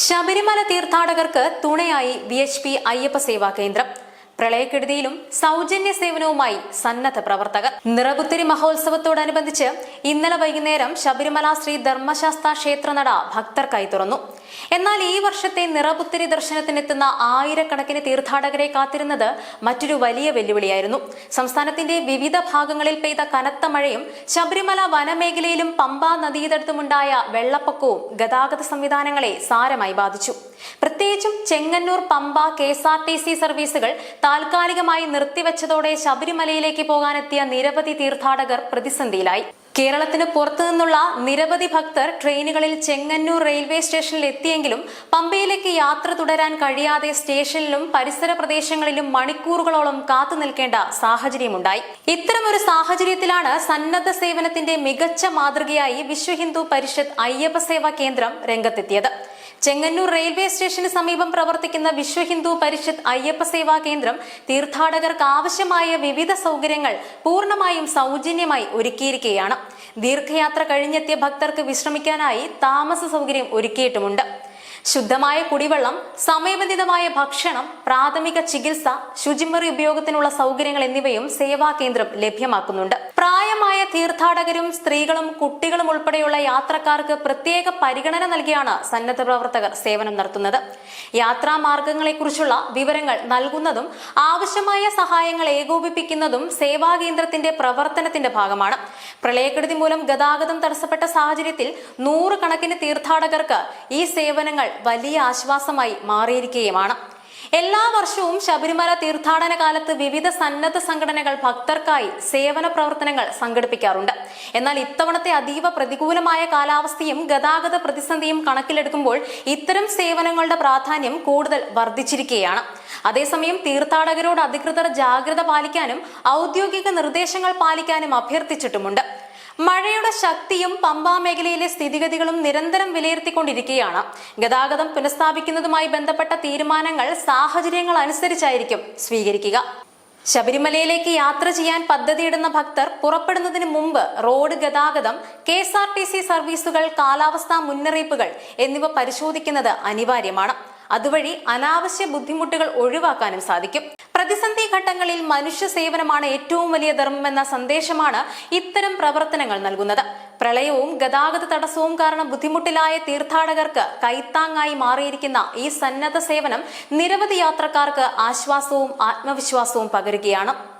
ശബരിമല തീർത്ഥാടകർക്ക് തുണയായി VHP അയ്യപ്പ സേവാ കേന്ദ്രം. പ്രളയക്കെടുതിയിലും സൗജന്യ സേവനവുമായി സന്നദ്ധ പ്രവർത്തകർ. നിറപുത്തരി മഹോത്സവത്തോടനുബന്ധിച്ച് ഇന്നലെ വൈകുന്നേരം ശബരിമല ശ്രീ ധർമ്മശാസ്ത്ര ക്ഷേത്രനട ഭക്തർക്കായി തുറന്നു. എന്നാൽ ഈ വർഷത്തെ നിറപുത്തരി ദർശനത്തിനെത്തുന്ന ആയിരക്കണക്കിന് തീർത്ഥാടകരെ കാത്തിരുന്നത് മറ്റൊരു വലിയ വെല്ലുവിളിയായിരുന്നു. സംസ്ഥാനത്തിന്റെ വിവിധ ഭാഗങ്ങളിൽ പെയ്ത കനത്ത മഴയും ശബരിമല വനമേഖലയിലും പമ്പാ നദീതടത്തുമുണ്ടായ വെള്ളപ്പൊക്കവും ഗതാഗത സംവിധാനങ്ങളെ സാരമായി ബാധിച്ചു. പ്രത്യേകിച്ചും ചെങ്ങന്നൂർ പമ്പ KSRTC സർവീസുകൾ താൽക്കാലികമായി നിർത്തിവെച്ചതോടെ ശബരിമലയിലേക്ക് പോകാനെത്തിയ നിരവധി തീർത്ഥാടകർ പ്രതിസന്ധിയിലായി. കേരളത്തിന് പുറത്തുനിന്നുള്ള നിരവധി ഭക്തർ ട്രെയിനുകളിൽ ചെങ്ങന്നൂർ റെയിൽവേ സ്റ്റേഷനിൽ എത്തിയെങ്കിലും പമ്പയിലേക്ക് യാത്ര തുടരാൻ കഴിയാതെ സ്റ്റേഷനിലും പരിസര പ്രദേശങ്ങളിലും മണിക്കൂറുകളോളം കാത്തു നിൽക്കേണ്ട സാഹചര്യമുണ്ടായി. ഇത്തരമൊരു സാഹചര്യത്തിലാണ് സന്നദ്ധ സേവനത്തിന്റെ മികച്ച മാതൃകയായി വിശ്വഹിന്ദു പരിഷത്ത് അയ്യപ്പ സേവാ കേന്ദ്രം രംഗത്തെത്തിയത്. ചെങ്ങന്നൂർ റെയിൽവേ സ്റ്റേഷന് സമീപം പ്രവർത്തിക്കുന്ന വിശ്വഹിന്ദു പരിഷത്ത് അയ്യപ്പ സേവാ കേന്ദ്രം തീർത്ഥാടകർക്ക് ആവശ്യമായ വിവിധ സൗകര്യങ്ങൾ പൂർണ്ണമായും സൗജന്യമായി ഒരുക്കിയിരിക്കുകയാണ്. ദീർഘയാത്ര കഴിഞ്ഞെത്തിയ ഭക്തർക്ക് വിശ്രമിക്കാനായി താമസ സൗകര്യം ഒരുക്കിയിട്ടുമുണ്ട്. ശുദ്ധമായ കുടിവെള്ളം, സമയബന്ധിതമായ ഭക്ഷണം, പ്രാഥമിക ചികിത്സ, ശുചിമുറി ഉപയോഗത്തിനുള്ള സൗകര്യങ്ങൾ എന്നിവയും സേവാ കേന്ദ്രം ലഭ്യമാക്കുന്നുണ്ട്. പ്രായമായ തീർത്ഥാടകരും സ്ത്രീകളും കുട്ടികളും ഉൾപ്പെടെയുള്ള യാത്രക്കാർക്ക് പ്രത്യേക പരിഗണന നൽകിയാണ് സന്നദ്ധ പ്രവർത്തകർ സേവനം നടത്തുന്നത്. യാത്രാ മാർഗങ്ങളെക്കുറിച്ചുള്ള വിവരങ്ങൾ നൽകുന്നതും ആവശ്യമായ സഹായങ്ങൾ ഏകോപിപ്പിക്കുന്നതും സേവാ കേന്ദ്രത്തിന്റെ പ്രവർത്തനത്തിന്റെ ഭാഗമാണ്. പ്രളയക്കെടുതി മൂലം ഗതാഗതം തടസ്സപ്പെട്ട സാഹചര്യത്തിൽ നൂറുകണക്കിന് തീർത്ഥാടകർക്ക് ഈ സേവനങ്ങൾ വലിയ ആശ്വാസമായി മാറിയിരിക്കുകയുമാണ്. എല്ലാ വർഷവും ശബരിമല തീർത്ഥാടന കാലത്ത് വിവിധ സന്നദ്ധ സംഘടനകൾ ഭക്തർക്കായി സേവന പ്രവർത്തനങ്ങൾ സംഘടിപ്പിക്കാറുണ്ട്. എന്നാൽ ഇത്തവണത്തെ അതീവ പ്രതികൂലമായ കാലാവസ്ഥയും ഗതാഗത പ്രതിസന്ധിയും കണക്കിലെടുക്കുമ്പോൾ ഇത്തരം സേവനങ്ങളുടെ പ്രാധാന്യം കൂടുതൽ വർദ്ധിച്ചിരിക്കുകയാണ്. അതേസമയം തീർത്ഥാടകരോട് അധികൃതർ ജാഗ്രത പാലിക്കാനും ഔദ്യോഗിക നിർദ്ദേശങ്ങൾ പാലിക്കാനും അഭ്യർത്ഥിച്ചിട്ടുമുണ്ട്. മഴയുടെ ശക്തിയും പമ്പാ മേഖലയിലെ സ്ഥിതിഗതികളും നിരന്തരം വിലയിരുത്തിക്കൊണ്ടിരിക്കുകയാണ്. ഗതാഗതം പുനഃസ്ഥാപിക്കുന്നതുമായി ബന്ധപ്പെട്ട തീരുമാനങ്ങൾ സാഹചര്യങ്ങൾ അനുസരിച്ചായിരിക്കും സ്വീകരിക്കുക. ശബരിമലയിലേക്ക് യാത്ര ചെയ്യാൻ പദ്ധതിയിടുന്ന ഭക്തർ പുറപ്പെടുന്നതിന് മുമ്പ് റോഡ് ഗതാഗതം, KSRTC സർവീസുകൾ, കാലാവസ്ഥാ മുന്നറിയിപ്പുകൾ എന്നിവ പരിശോധിക്കുന്നത് അനിവാര്യമാണ്. അതുവഴി അനാവശ്യ ബുദ്ധിമുട്ടുകൾ ഒഴിവാക്കാനും സാധിക്കും. പ്രതിസന്ധി ഘട്ടങ്ങളിൽ മനുഷ്യ സേവനമാണ് ഏറ്റവും വലിയ ധർമ്മമെന്ന സന്ദേശമാണ് ഇത്തരം പ്രവർത്തനങ്ങൾ നൽകുന്നത്. പ്രളയവും ഗതാഗത തടസ്സവും കാരണം ബുദ്ധിമുട്ടിലായ തീർത്ഥാടകർക്ക് കൈത്താങ്ങായി മാറിയിരിക്കുന്ന ഈ സന്നദ്ധ സേവനം നിരവധി യാത്രക്കാർക്ക് ആശ്വാസവും ആത്മവിശ്വാസവും പകരുകയാണ്.